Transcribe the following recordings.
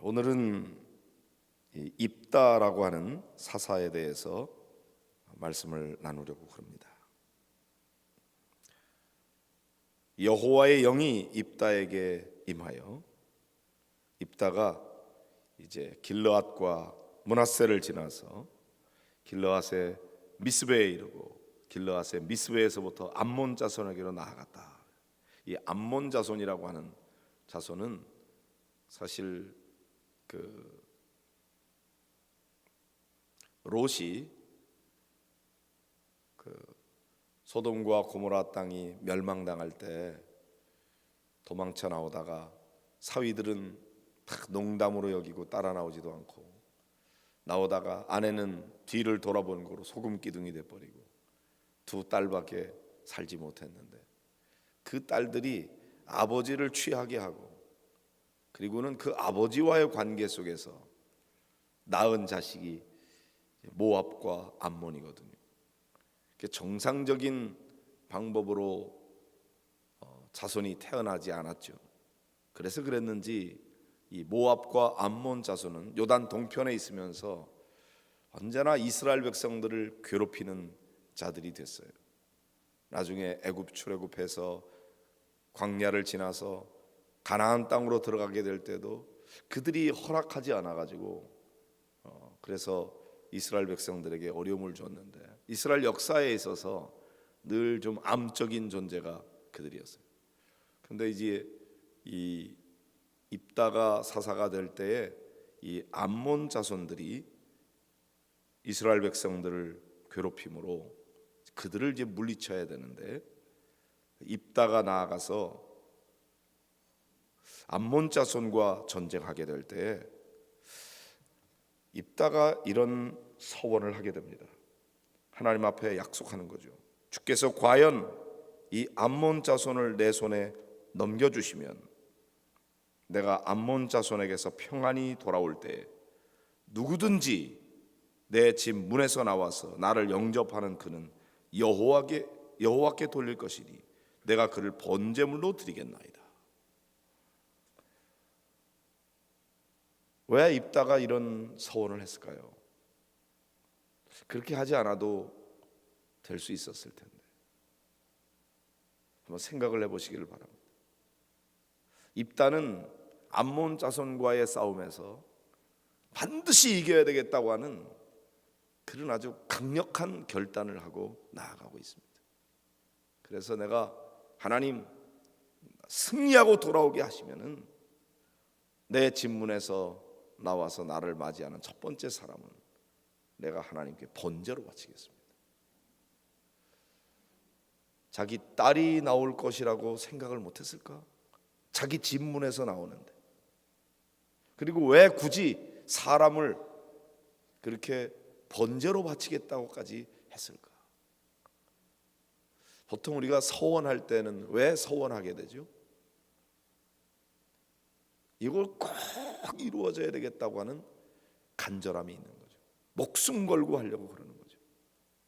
오늘은 이 입다라고 하는 사사에 대해서 말씀을 나누려고 합니다. 여호와의 영이 입다에게 임하여 입다가 이제 길르앗과 므낫세를 지나서 길르앗의 미스베에 이르고 길르앗의 미스베에서부터 암몬 자손에게로 나아갔다. 이 암몬 자손이라고 하는 자손은 사실 롯이 소돔과 고모라 땅이 멸망당할 때 도망쳐 나오다가 사위들은 다 농담으로 여기고 따라 나오지도 않고, 나오다가 아내는 뒤를 돌아보는 거로 소금 기둥이 돼버리고 두 딸밖에 살지 못했는데, 그 딸들이 아버지를 취하게 하고, 그리고는 그 아버지와의 관계 속에서 낳은 자식이 모압과 암몬이거든요. 정상적인 방법으로 자손이 태어나지 않았죠. 그래서 그랬는지 이 모압과 암몬 자손은 요단 동편에 있으면서 언제나 이스라엘 백성들을 괴롭히는 자들이 됐어요. 나중에 애굽 출애굽해서 광야를 지나서 가나안 땅으로 들어가게 될 때도 그들이 허락하지 않아 가지고 그래서 이스라엘 백성들에게 어려움을 줬는데, 이스라엘 역사에 있어서 늘 좀 암적인 존재가 그들이었어요. 그런데 이제 이 입다가 사사가 될 때에 이 암몬 자손들이 이스라엘 백성들을 괴롭힘으로 그들을 이제 물리쳐야 되는데, 입다가 나아가서 암몬 자손과 전쟁하게 될 때 입다가 이런 서원을 하게 됩니다. 하나님 앞에 약속하는 거죠. 주께서 과연 이 암몬 자손을 내 손에 넘겨주시면 내가 암몬 자손에게서 평안히 돌아올 때 누구든지 내 집 문에서 나와서 나를 영접하는 그는 여호와께 돌릴 것이니 내가 그를 번제물로 드리겠나이다. 왜 입다가 이런 서원을 했을까요? 그렇게 하지 않아도 될 수 있었을 텐데, 한번 생각을 해보시기를 바랍니다. 입다는 암몬 자손과의 싸움에서 반드시 이겨야 되겠다고 하는 그런 아주 강력한 결단을 하고 나아가고 있습니다. 그래서 내가 하나님 승리하고 돌아오게 하시면은 내 집문에서 나와서 나를 맞이하는 첫 번째 사람은 내가 하나님께 번제로 바치겠습니다. 자기 딸이 나올 것이라고 생각을 못했을까? 자기 집문에서 나오는데, 그리고 왜 굳이 사람을 그렇게 번제로 바치겠다고까지 했을까? 보통 우리가 서원할 때는 왜 서원하게 되죠? 이걸 꼭 이루어져야 되겠다고 하는 간절함이 있는 거죠. 목숨 걸고 하려고 그러는 거죠.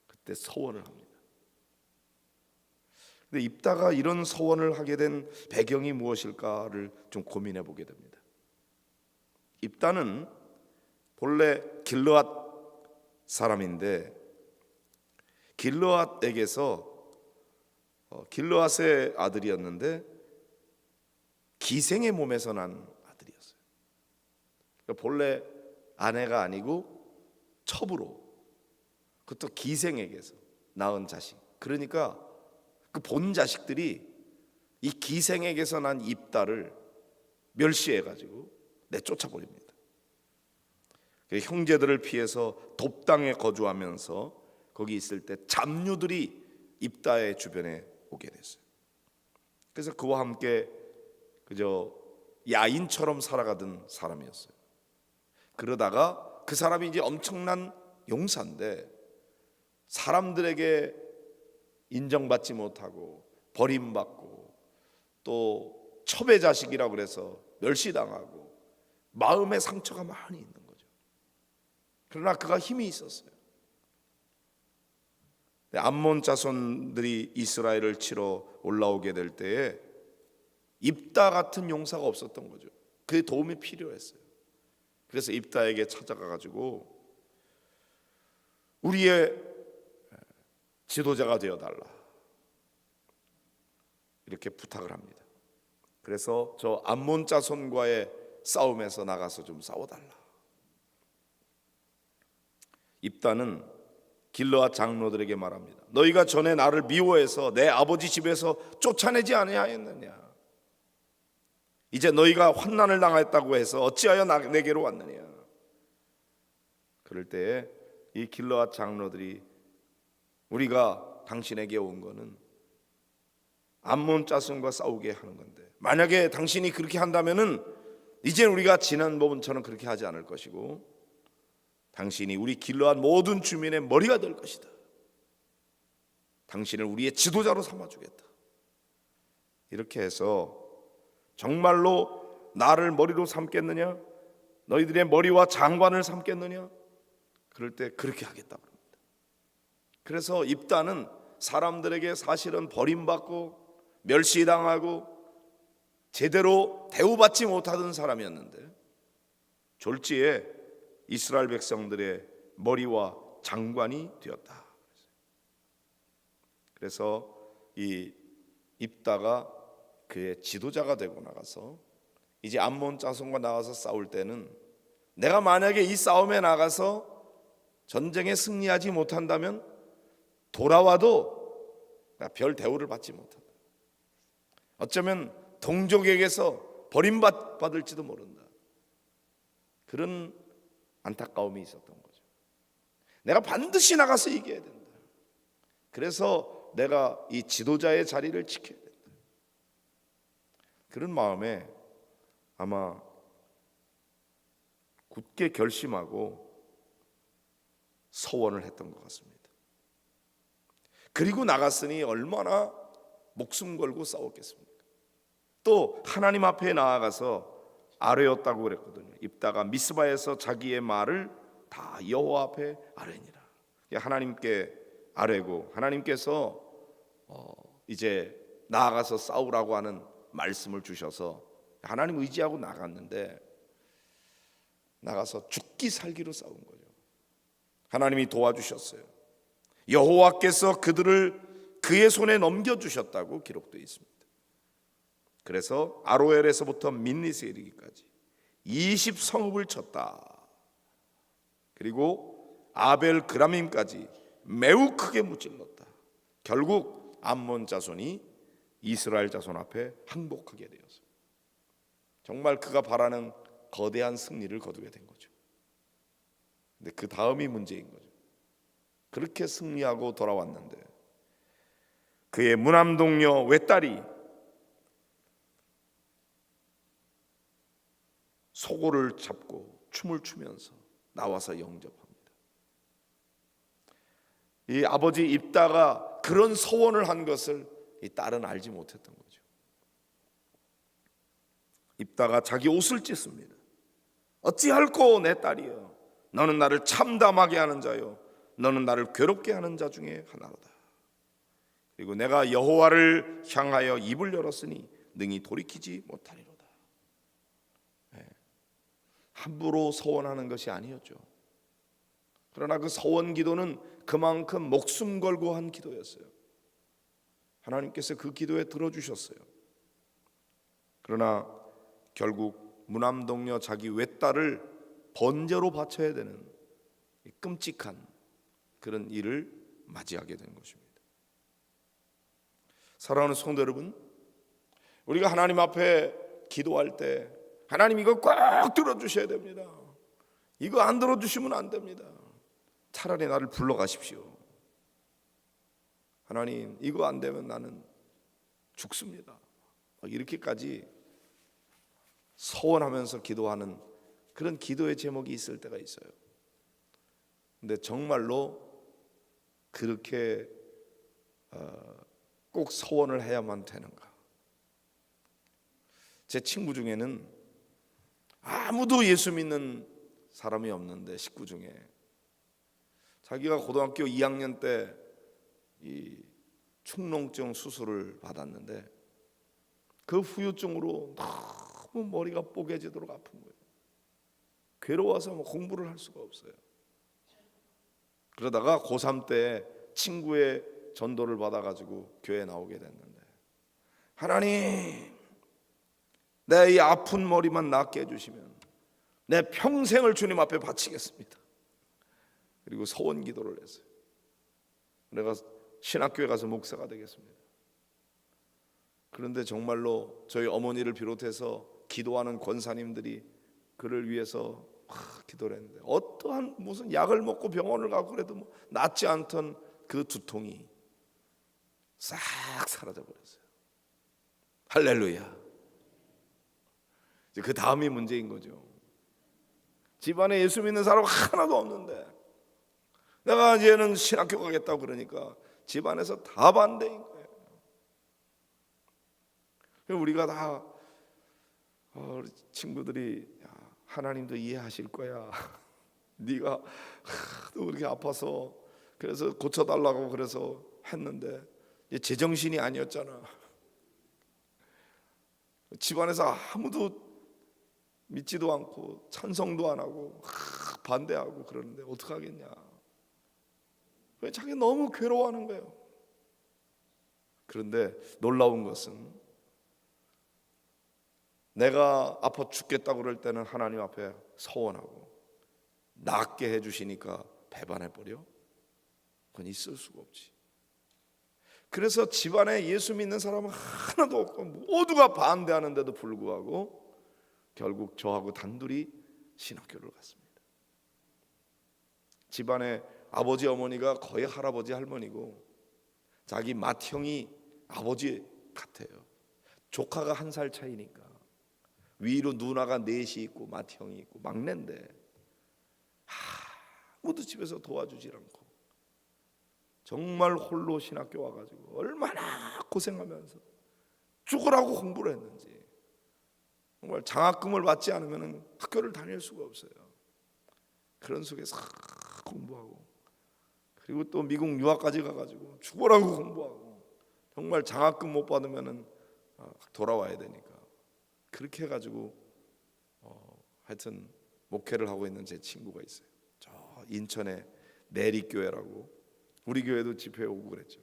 그때 서원을 합니다. 근데 입다가 이런 서원을 하게 된 배경이 무엇일까를 좀 고민해 보게 됩니다. 입다는 본래 길르앗 사람인데, 길르앗에게서 길르앗의 아들이었는데 기생의 몸에서 난 아들이었어요. 그러니까 본래 아내가 아니고 첩으로, 그것도 기생에게서 낳은 자식. 그러니까 그 본 자식들이 이 기생에게서 난 입다를 멸시해가지고 내쫓아 버립니다. 형제들을 피해서 돕당에 거주하면서 거기 있을 때 잡류들이 입다의 주변에 오게 됐어요. 그래서 그와 함께 그저 야인처럼 살아가던 사람이었어요. 그러다가 그 사람이 이제 엄청난 용사인데 사람들에게 인정받지 못하고 버림받고 또 첩의 자식이라고 그래서 멸시당하고 마음의 상처가 많이 있는 거죠. 그러나 그가 힘이 있었어요. 암몬 자손들이 이스라엘을 치러 올라오게 될 때에 입다 같은 용사가 없었던 거죠. 그의 도움이 필요했어요. 그래서 입다에게 찾아가 가지고 우리의 지도자가 되어달라 이렇게 부탁을 합니다. 그래서 저 암몬 자손과의 싸움에서 나가서 좀 싸워달라. 입다는 길르앗 장로들에게 말합니다. 너희가 전에 나를 미워해서 내 아버지 집에서 쫓아내지 아니하였느냐? 이제 너희가 환난을 당했다고 해서 어찌하여 내게로 왔느냐? 그럴 때에 이 길르앗 장로들이 우리가 당신에게 온 거는 암몬 자손과 싸우게 하는 건데, 만약에 당신이 그렇게 한다면은 이제 우리가 지난번처럼 그렇게 하지 않을 것이고 당신이 우리 길르앗 모든 주민의 머리가 될 것이다. 당신을 우리의 지도자로 삼아주겠다. 이렇게 해서 정말로 나를 머리로 삼겠느냐? 너희들의 머리와 장관을 삼겠느냐? 그럴 때 그렇게 하겠다고 합니다. 그래서 입다는 사람들에게 사실은 버림받고 멸시당하고 제대로 대우받지 못하던 사람이었는데 졸지에 이스라엘 백성들의 머리와 장관이 되었다. 그래서 이 입다가 그의 지도자가 되고 나가서 이제 암몬 자손과 나가서 싸울 때는 내가 만약에 이 싸움에 나가서 전쟁에 승리하지 못한다면 돌아와도 별 대우를 받지 못한다. 어쩌면 동족에게서 버림받을지도 모른다. 그런 안타까움이 있었던 거죠. 내가 반드시 나가서 이겨야 된다. 그래서 내가 이 지도자의 자리를 지켜야 된다. 그런 마음에 아마 굳게 결심하고 서원을 했던 것 같습니다. 그리고 나갔으니 얼마나 목숨 걸고 싸웠겠습니까? 또 하나님 앞에 나아가서 아뢰었다고 그랬거든요. 입다가 미스바에서 자기의 말을 다 여호와 앞에 아뢰니라. 하나님께 아뢰고 하나님께서 이제 나아가서 싸우라고 하는 말씀을 주셔서 하나님 의지하고 나갔는데 나가서 죽기 살기로 싸운 거죠. 하나님이 도와주셨어요. 여호와께서 그들을 그의 손에 넘겨주셨다고 기록되어 있습니다. 그래서 아로엘에서부터 민니스에 이르기까지 20성읍을 쳤다. 그리고 아벨 그라밈까지 매우 크게 무찔렀다. 결국 암몬 자손이 이스라엘 자손 앞에 항복하게 되었어요. 정말 그가 바라는 거대한 승리를 거두게 된 거죠. 근데 그 다음이 문제인 거죠. 그렇게 승리하고 돌아왔는데 그의 무남동녀 외딸이 소고를 잡고 춤을 추면서 나와서 영접합니다. 이 아버지 입다가 그런 서원을 한 것을 이 딸은 알지 못했던 거죠. 입다가 자기 옷을 찢습니다. 어찌할꼬 내 딸이여, 너는 나를 참담하게 하는 자요, 너는 나를 괴롭게 하는 자 중에 하나로다. 그리고 내가 여호와를 향하여 입을 열었으니 능히 돌이키지 못하리로다. 함부로 서원하는 것이 아니었죠. 그러나 그 서원 기도는 그만큼 목숨 걸고 한 기도였어요. 하나님께서 그 기도에 들어주셨어요. 그러나 결국 무남동녀 자기 외딸을 번제로 바쳐야 되는 끔찍한 그런 일을 맞이하게 된 것입니다. 사랑하는 성도 여러분, 우리가 하나님 앞에 기도할 때 하나님 이거 꼭 들어주셔야 됩니다. 이거 안 들어주시면 안 됩니다. 차라리 나를 불러가십시오. 하나님 이거 안 되면 나는 죽습니다. 이렇게까지 서원하면서 기도하는 그런 기도의 제목이 있을 때가 있어요. 근데 정말로 그렇게 꼭 서원을 해야만 되는가? 제 친구 중에는 아무도 예수 믿는 사람이 없는데 식구 중에 자기가 고등학교 2학년 때 이 축농증 수술을 받았는데 그 후유증으로 너무 머리가 뽀개지도록 아픈 거예요. 괴로워서 뭐 공부를 할 수가 없어요. 그러다가 고3 때 친구의 전도를 받아가지고 교회에 나오게 됐는데, 하나님, 내 이 아픈 머리만 낫게 해주시면 내 평생을 주님 앞에 바치겠습니다. 그리고 서원 기도를 했어요. 내가 신학교에 가서 목사가 되겠습니다. 그런데 정말로 저희 어머니를 비롯해서 기도하는 권사님들이 그를 위해서 기도를 했는데, 어떠한 무슨 약을 먹고 병원을 가고 그래도 뭐 낫지 않던 그 두통이 싹 사라져 버렸어요. 할렐루야. 이제 그 다음이 문제인 거죠. 집안에 예수 믿는 사람 하나도 없는데 내가 이제는 신학교 가겠다고 그러니까 집안에서 다 반대인 거예요. 우리가 다 우리 친구들이, 야, 하나님도 이해하실 거야. 네가 또 그렇게 아파서 그래서 고쳐달라고 그래서 했는데 제정신이 아니었잖아. 집안에서 아무도 믿지도 않고 찬성도 안 하고 반대하고 그러는데 어떡하겠냐. 왜 자기 너무 괴로워하는 거예요. 그런데 놀라운 것은 내가 아파 죽겠다고 그럴 때는 하나님 앞에 서원하고 낫게 해주시니까 배반해버려? 그건 있을 수가 없지. 그래서 집안에 예수 믿는 사람은 하나도 없고 모두가 반대하는데도 불구하고 결국 저하고 단둘이 신학교를 갔습니다. 집안에 아버지 어머니가 거의 할아버지 할머니고 자기 맏형이 아버지 같아요. 조카가 1살 차이니까 위로 누나가 넷이 있고 맏형이 있고 막내인데 아무도 집에서 도와주질 않고 정말 홀로 신학교 와가지고 얼마나 고생하면서 죽으라고 공부를 했는지, 정말 장학금을 받지 않으면 학교를 다닐 수가 없어요. 그런 속에서 공부하고, 그리고 또 미국 유학까지 가가지고 죽으라고 공부하고, 정말 장학금 못 받으면 돌아와야 되니까 그렇게 해가지고 하여튼 목회를 하고 있는 제 친구가 있어요. 저 인천의 내리교회라고, 우리 교회도 집회에 오고 그랬죠.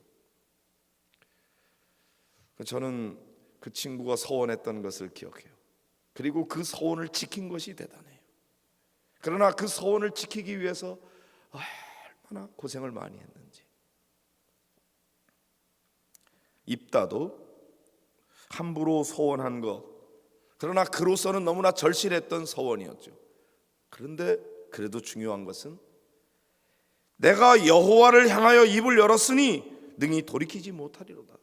저는 그 친구가 서원했던 것을 기억해요. 그리고 그 서원을 지킨 것이 대단해요. 그러나 그 서원을 지키기 위해서 얼마나 고생을 많이 했는지. 입다도 함부로 서원한 것, 그러나 그로서는 너무나 절실했던 서원이었죠. 그런데 그래도 중요한 것은 내가 여호와를 향하여 입을 열었으니 능히 돌이키지 못하리로다.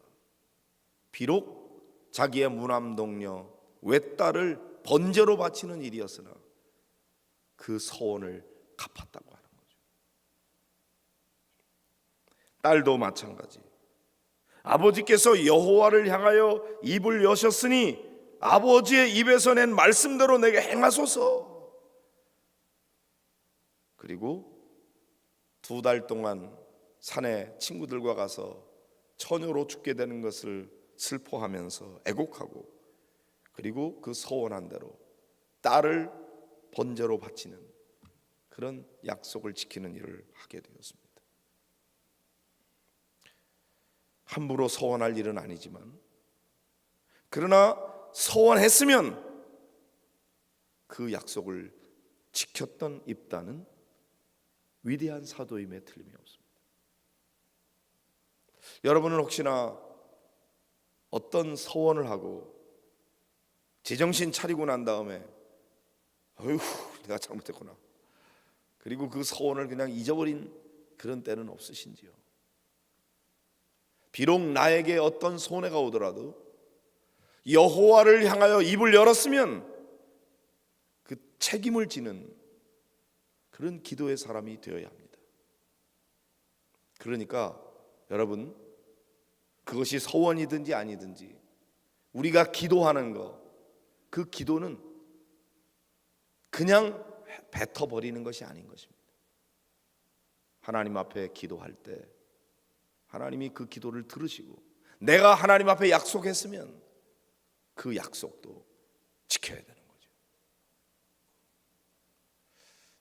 비록 자기의 무남동녀 외딸을 번제로 바치는 일이었으나 그 서원을 갚았다고 하는 거죠. 딸도 마찬가지. 아버지께서 여호와를 향하여 입을 여셨으니 아버지의 입에서 낸 말씀대로 내게 행하소서. 그리고 2달 동안 산에 친구들과 가서 처녀로 죽게 되는 것을 슬퍼하면서 애곡하고, 그리고 그 서원한 대로 딸을 번제로 바치는 그런 약속을 지키는 일을 하게 되었습니다. 함부로 서원할 일은 아니지만, 그러나 서원했으면 그 약속을 지켰던 입다는 위대한 사도임에 틀림이 없습니다. 여러분은 혹시나 어떤 서원을 하고 제정신 차리고 난 다음에 어휴 내가 잘못했구나, 그리고 그 서원을 그냥 잊어버린 그런 때는 없으신지요? 비록 나에게 어떤 손해가 오더라도 여호와를 향하여 입을 열었으면 그 책임을 지는 그런 기도의 사람이 되어야 합니다. 그러니까 여러분, 그것이 서원이든지 아니든지 우리가 기도하는 거, 그 기도는 그냥 뱉어버리는 것이 아닌 것입니다. 하나님 앞에 기도할 때 하나님이 그 기도를 들으시고 내가 하나님 앞에 약속했으면 그 약속도 지켜야 되는 거죠.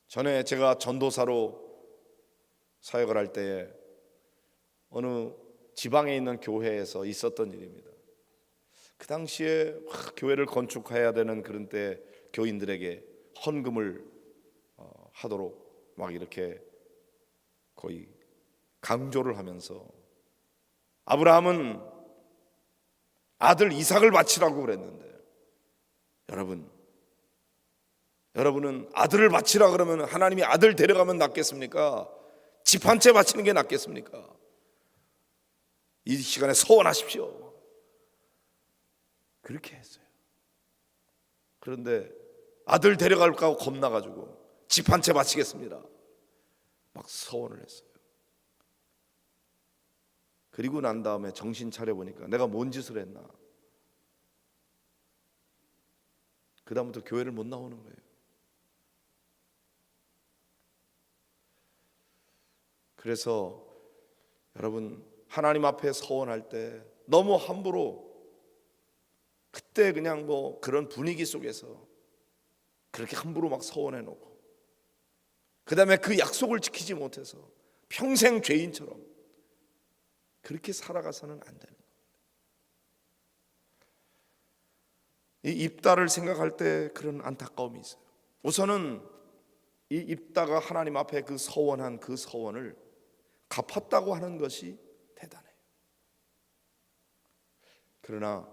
전에 제가 전도사로 사역을 할 때에 어느 지방에 있는 교회에서 있었던 일입니다. 그 당시에 교회를 건축해야 되는 그런 때 교인들에게 헌금을 하도록 막 이렇게 거의 강조를 하면서 아브라함은 아들 이삭을 바치라고 그랬는데, 여러분은 아들을 바치라 그러면 하나님이 아들 데려가면 낫겠습니까? 집 한 채 바치는 게 낫겠습니까? 이 시간에 서원하십시오. 그렇게 했어요. 그런데 아들 데려갈까 하고 겁나가지고 집 한 채 바치겠습니다, 막 서원을 했어요. 그리고 난 다음에 정신 차려보니까 내가 뭔 짓을 했나. 그 다음부터 교회를 못 나오는 거예요. 그래서 여러분, 하나님 앞에 서원할 때 너무 함부로, 그때 그냥 뭐 그런 분위기 속에서 그렇게 함부로 막 서원해 놓고 그 다음에 그 약속을 지키지 못해서 평생 죄인처럼 그렇게 살아가서는 안 되는 거예요. 이 입다를 생각할 때 그런 안타까움이 있어요. 우선은 이 입다가 하나님 앞에 그 서원한 그 서원을 갚았다고 하는 것이 대단해요. 그러나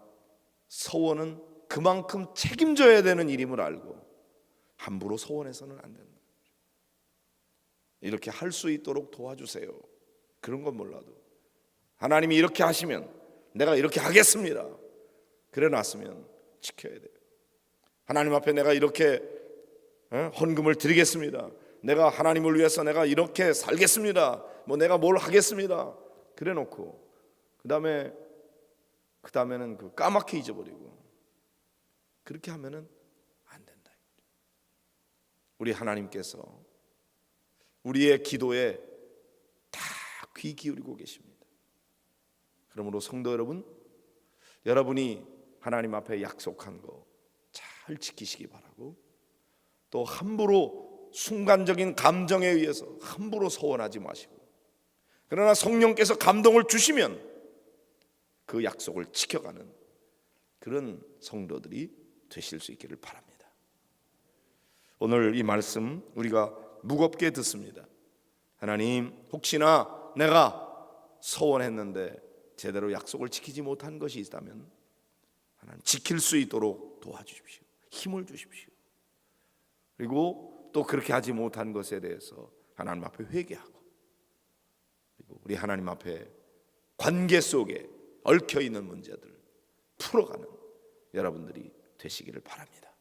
서원은 그만큼 책임져야 되는 일임을 알고 함부로 서원해서는 안 된다. 이렇게 할 수 있도록 도와주세요. 그런 건 몰라도 하나님이 이렇게 하시면 내가 이렇게 하겠습니다, 그래 놨으면 지켜야 돼요. 하나님 앞에 내가 이렇게 헌금을 드리겠습니다, 내가 하나님을 위해서 내가 이렇게 살겠습니다, 뭐 내가 뭘 하겠습니다, 그래 놓고 그 다음에는 그 까맣게 잊어버리고 그렇게 하면은 안 된다. 우리 하나님께서 우리의 기도에 다 귀 기울이고 계십니다. 그러므로 성도 여러분, 여러분이 하나님 앞에 약속한 거 잘 지키시기 바라고, 또 함부로 순간적인 감정에 의해서 함부로 서원하지 마시고, 그러나 성령께서 감동을 주시면 그 약속을 지켜가는 그런 성도들이 되실 수 있기를 바랍니다. 오늘 이 말씀 우리가 무겁게 듣습니다. 하나님, 혹시나 내가 서원했는데 제대로 약속을 지키지 못한 것이 있다면 하나님 지킬 수 있도록 도와주십시오. 힘을 주십시오. 그리고 또 그렇게 하지 못한 것에 대해서 하나님 앞에 회개하고, 그리고 우리 하나님 앞에 관계 속에 얽혀있는 문제들 풀어가는 여러분들이 되시기를 바랍니다.